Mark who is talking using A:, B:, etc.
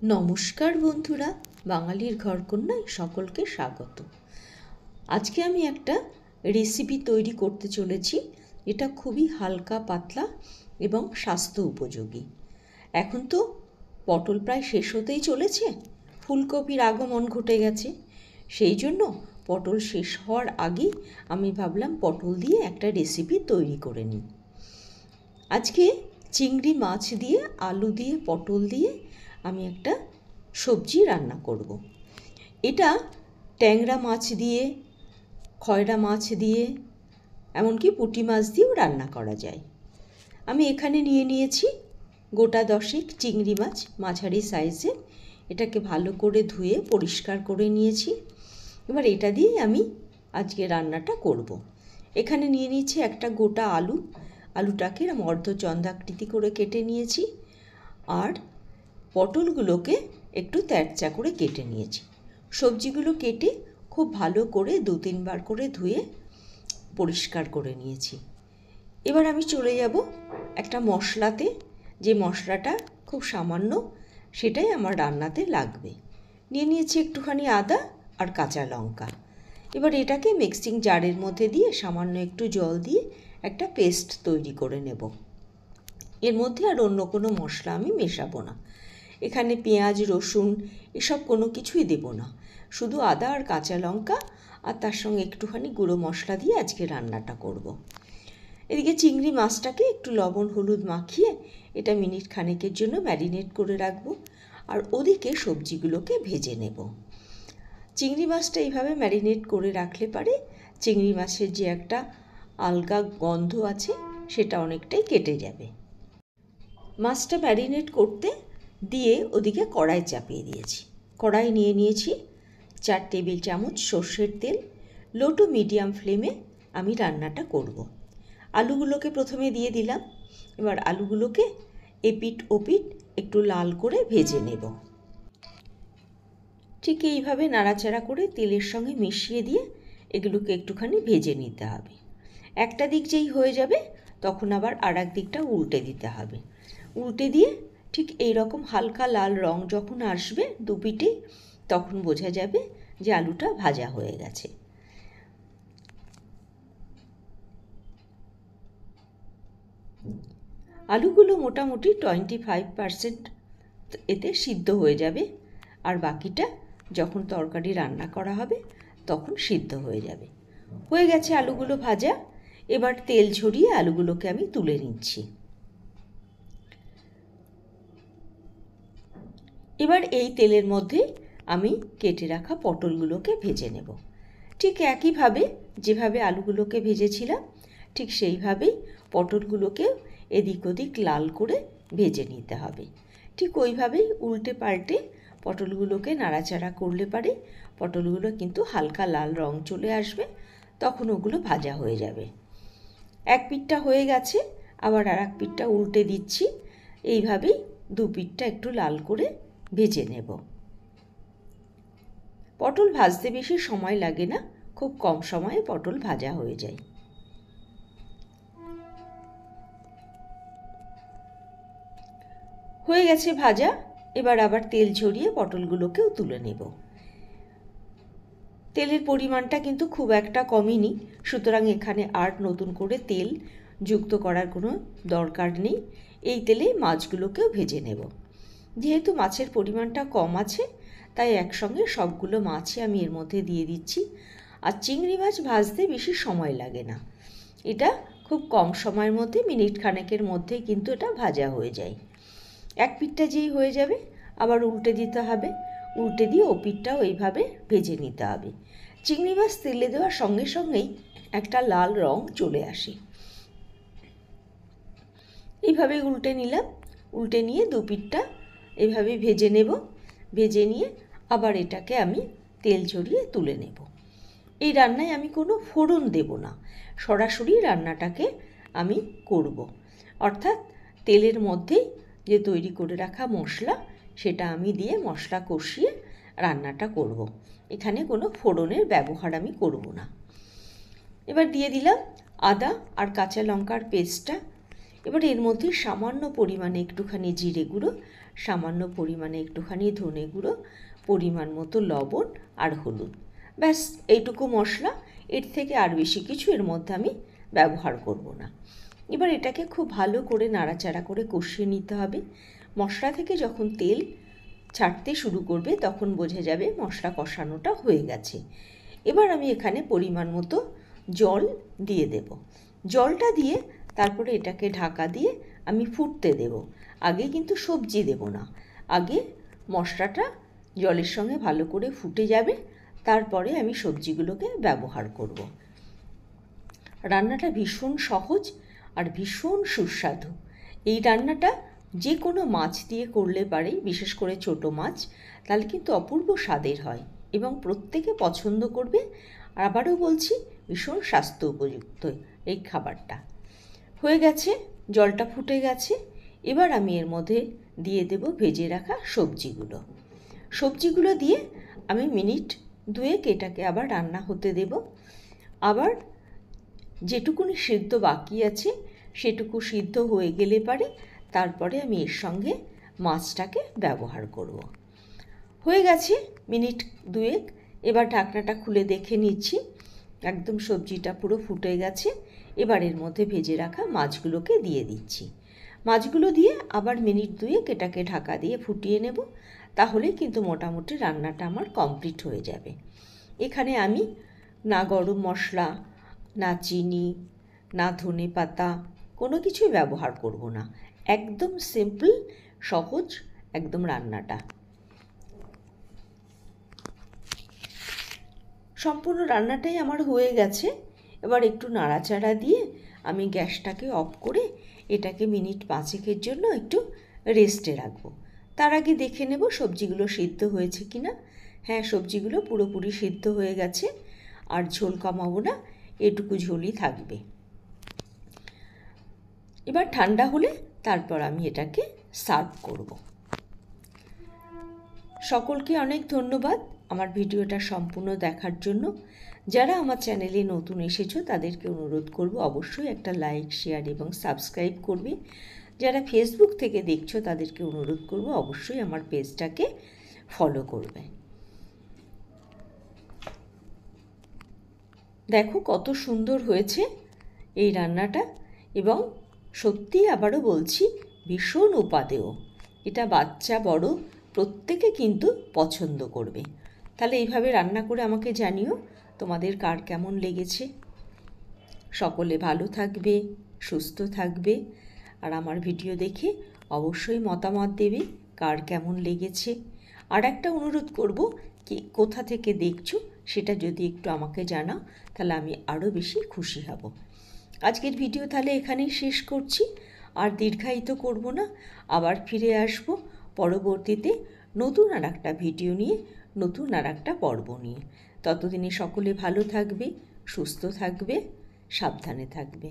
A: নমস্কার বন্ধুরা, বাঙালির ঘরকন্যায় সকলকে স্বাগত। আজকে আমি একটা রেসিপি তৈরি করতে চলেছি। এটা খুবই হালকা পাতলা এবং স্বাস্থ্য উপযোগী। এখন তো পটল প্রায় শেষ হতেই চলেছে, ফুলকপির আগমন ঘটে গেছে। সেই জন্য পটল শেষ হওয়ার আগেই আমি ভাবলাম পটল দিয়ে একটা রেসিপি তৈরি করে নিই। আজকে চিংড়ি মাছ দিয়ে, আলু দিয়ে, পটল দিয়ে আমি একটা সবজি রান্না করব। এটা ট্যাংরা মাছ দিয়ে, খয়রা মাছ দিয়ে, এমনকি পুঁটি মাছ দিয়েও রান্না করা যায়। আমি এখানে নিয়েছি গোটা 10 চিংড়ি মাছ, মাঝারি সাইজের। এটাকে ভালো করে ধুয়ে পরিষ্কার করে নিয়েছি। এবার এটা দিয়েই আমি আজকে রান্নাটা করব। এখানে নিয়েছি একটা গোটা আলু। আলুটাকে অর্ধচন্দ্রাকৃতি করে কেটে নিয়েছি। আর পটলগুলোকে একটু তেরচা করে কেটে নিয়েছি। সবজিগুলো কেটে খুব ভালো করে 2-3 বার করে ধুয়ে পরিষ্কার করে নিয়েছি। এবার আমি চলে যাব একটা মশলাতে, যে মশলাটা খুব সামান্য, সেটাই আমার রান্নাতে লাগবে। নিয়েছি একটুখানি আদা আর কাঁচা লঙ্কা। এবার এটাকে মিক্সিং জারের মধ্যে দিয়ে সামান্য একটু জল দিয়ে একটা পেস্ট তৈরি করে নেব। এর মধ্যে আর অন্য কোনো মশলা আমি মেশাবো না। এখানে পেঁয়াজ, রসুন এসব কোনো কিছুই দেব না, শুধু আদা আর কাঁচা লঙ্কা আর তার সঙ্গে একটুখানি গুঁড়ো মশলা দিয়ে আজকে রান্নাটা করব। এদিকে চিংড়ি মাছটাকে একটু লবণ হলুদ মাখিয়ে এটা মিনিট খানেকের জন্য ম্যারিনেট করে রাখবো। আর ওদিকে সবজিগুলোকে ভেজে নেব। চিংড়ি মাছটা এইভাবে ম্যারিনেট করে রাখলে পারে চিংড়ি মাছের যে একটা আলগা গন্ধ আছে সেটা অনেকটাই কেটে যাবে। মাছটা ম্যারিনেট করতে দিয়ে ওদিকে কড়াই চাপিয়ে দিয়েছি। কড়াই নিয়েছি 4 টেবিল চামচ সর্ষের তেল। লো টু মিডিয়াম ফ্লেমে আমি রান্নাটা করব। আলুগুলোকে প্রথমে দিয়ে দিলাম। এবার আলুগুলোকে এপিট ওপিট একটু লাল করে ভেজে নেব। ঠিক এইভাবে নাড়াচাড়া করে তেলের সঙ্গে মিশিয়ে দিয়ে এগুলোকে একটুখানি ভেজে নিতে হবে। একটা দিক যেই হয়ে যাবে তখন আবার আর এক দিকটা উল্টে দিতে হবে। উল্টে দিয়ে ঠিক এই রকম হালকা লাল রং যখন আসবে দুপিটে, তখন বোঝা যাবে যে আলুটা ভাজা হয়ে গেছে। আলুগুলো মোটামুটি 25% এতে সিদ্ধ হয়ে যাবে, আর বাকিটা যখন তরকারি রান্না করা হবে তখন সিদ্ধ হয়ে যাবে। হয়ে গেছে আলুগুলো ভাজা। এবার তেল ঝরিয়ে আলুগুলোকে আমি তুলে নিচ্ছি। এবার এই তেলের মধ্যে আমি কেটে রাখা পটলগুলোকে ভেজে নেব। ঠিক একইভাবে যেভাবে আলুগুলোকে ভেজেছিলাম ঠিক সেইভাবেই পটলগুলোকে এদিক ওদিক লাল করে ভেজে নিতে হবে। ঠিক ওইভাবেই উল্টে পাল্টে পটলগুলোকে নাড়াচাড়া করলে পারে পটলগুলো কিন্তু হালকা লাল রং চলে আসবে, তখন ওগুলো ভাজা হয়ে যাবে। এক পিঠটা হয়ে গেছে, আবার আর এক পিঠটা উল্টে দিচ্ছি। এইভাবেই দু পিঠটা একটু লাল করে ভেজে নেব। পটল ভাজতে বেশি সময় লাগে না, খুব কম সময়ে পটল ভাজা হয়ে যায়। হয়ে গেছে ভাজা। এবার আবার তেল ঝরিয়ে পটলগুলোকেও তুলে নেব। তেলের পরিমাণটা কিন্তু খুব একটা কমেনি, সুতরাং এখানে আর নতুন করে তেল যুক্ত করার কোনো দরকার নেই। এই তেলেই মাছগুলোকেও ভেজে নেব। যেহেতু মাছের পরিমাণটা কম আছে তাই একসঙ্গে সবগুলো মাছই আমি এর মধ্যে দিয়ে দিচ্ছি। আর চিংড়ি মাছ ভাজতে বেশি সময় লাগে না, এটা খুব কম সময়ের মধ্যে মিনিট খানেকের মধ্যেই কিন্তু এটা ভাজা হয়ে যায়। এক পিঠটা যেই হয়ে যাবে আবার উল্টে দিতে হবে। উল্টে দিয়ে ও পিঠটাও এইভাবে ভেজে নিতে হবে। চিংড়ি মাছ তেলে দেওয়ার সঙ্গে সঙ্গেই একটা লাল রং চলে আসে। এইভাবে উল্টে নিলাম। উল্টে নিয়ে দু পিঠটা এভাবে ভেজে নেব। ভেজে নিয়ে আবার এটাকে আমি তেল ঝরিয়ে তুলে নেব। এই রান্নায় আমি কোনো ফোড়ন দেব না, সরাসরি রান্নাটাকে আমি করব। অর্থাৎ তেলের মধ্যেই যে তৈরি করে রাখা মশলা সেটা আমি দিয়ে মশলা কষিয়ে রান্নাটা করব। এখানে কোনো ফোড়নের ব্যবহার আমি করব না। এবার দিয়ে দিলাম আদা আর কাঁচা লঙ্কার পেস্টটা। এবার এর মধ্যে সামান্য পরিমাণে একটুখানি জিরে গুঁড়ো, সামান্য পরিমাণে একটুখানি ধনে গুঁড়ো, পরিমাণ মতো লবণ আর হলুদ। ব্যাস এইটুকু মশলা, এর থেকে আর বেশি কিছু এর মধ্যে আমি ব্যবহার করব না। এবার এটাকে খুব ভালো করে নাড়াচাড়া করে কষিয়ে নিতে হবে। মশলা থেকে যখন তেল ছাড়তে শুরু করবে তখন বোঝা যাবে মশলা কষানোটা হয়ে গেছে। এবার আমি এখানে পরিমাণ মতো জল দিয়ে দেব। জলটা দিয়ে তারপরে এটাকে ঢাকা দিয়ে আমি ফুটতে দেব। আগে কিন্তু সবজি দেব না, আগে মশলাটা জলের সঙ্গে ভালো করে ফুটে যাবে, তারপরে আমি সবজিগুলোকে ব্যবহার করব। রান্নাটা ভীষণ সহজ আর ভীষণ সুস্বাদু। এই রান্নাটা যে কোনো মাছ দিয়ে করলে পারে, বিশেষ করে ছোটো মাছ, তাহলে কিন্তু অপূর্ব স্বাদের হয় এবং প্রত্যেকে পছন্দ করবে। আর আবারও বলছি, ভীষণ স্বাস্থ্য উপযুক্ত এই খাবারটা। হয়ে গেছে, জলটা ফুটে গেছে। এবার আমি এর মধ্যে দিয়ে দেব ভেজে রাখা সবজিগুলো। সবজিগুলো দিয়ে আমি মিনিট 2 এটাকে আবার রান্না হতে দেব। আবার যেটুকুনি সিদ্ধ বাকি আছে সেটুকু সিদ্ধ হয়ে গেলে পারে তারপরে আমি এর সঙ্গে মাছটাকে ব্যবহার করব। হয়ে গেছে মিনিট 2। এবার ঢাকনাটা খুলে দেখে নিচ্ছি, একদম সবজিটা পুরো ফুটে গেছে। এবার এর মধ্যে ভেজে রাখা মাছগুলোকে দিয়ে দিচ্ছি। মাছগুলো দিয়ে আবার মিনিট 2 এটাকে ঢাকা দিয়ে ফুটিয়ে নেব। তাহলেই কিন্তু মোটামুটি রান্নাটা আমার কমপ্লিট হয়ে যাবে। এখানে আমি না গরম মশলা, না চিনি, না ধনে পাতা, কোনো কিছুই ব্যবহার করব না। একদম সিম্পল, সহজ একদম রান্নাটা। সম্পূর্ণ রান্নাটাই আমার হয়ে গেছে। এবার একটু নাড়াচাড়া দিয়ে আমি গ্যাসটাকে অফ করে এটাকে মিনিট 5 জন্য একটু রেস্টে রাখবো। তার আগে দেখে নেব সবজিগুলো সিদ্ধ হয়েছে কি না। হ্যাঁ, সবজিগুলো পুরোপুরি সিদ্ধ হয়ে গেছে, আর ঝোল কমাবো না, এটুকু ঝোলই থাকবে। এবার ঠান্ডা হলে তারপর আমি এটাকে সার্ভ করব। সকলকে অনেক ধন্যবাদ আমার ভিডিওটা সম্পূর্ণ দেখার জন্য। যারা আমার চ্যানেলে নতুন এসেছো তাদেরকে অনুরোধ করব অবশ্যই একটা লাইক, শেয়ার এবং সাবস্ক্রাইব করবে। যারা ফেসবুক থেকে দেখছো তাদেরকে অনুরোধ করব অবশ্যই আমার পেজটাকে ফলো করবে। দেখো কত সুন্দর হয়েছে এই রান্নাটা, এবং সত্যি আবারও বলছি ভীষণ উপাদেয়। এটা বাচ্চা বড় প্রত্যেকে কিন্তু পছন্দ করবে। তাহলে এইভাবে রান্না করে আমাকে জানিও তোমাদের কার কেমন লেগেছে। সকলে ভালো থাকবে, সুস্থ থাকবে, আর আমার ভিডিও দেখে অবশ্যই মতামত দেবে কার কেমন লেগেছে। আর একটা অনুরোধ করব, কি কোথা থেকে দেখছো সেটা যদি একটু আমাকে জানাও, তাহলে আমি আরও বেশি খুশি হব। আজকের ভিডিও তাহলে এখানেই শেষ করছি, আর দীর্ঘায়িত করব না। আবার ফিরে আসব পরবর্তীতে নতুন আর একটা ভিডিও নিয়ে, নতুন আর একটা পর্ব নিয়ে। ততদিনে সকলে ভালো থাকবে, সুস্থ থাকবে, সাবধানে থাকবে।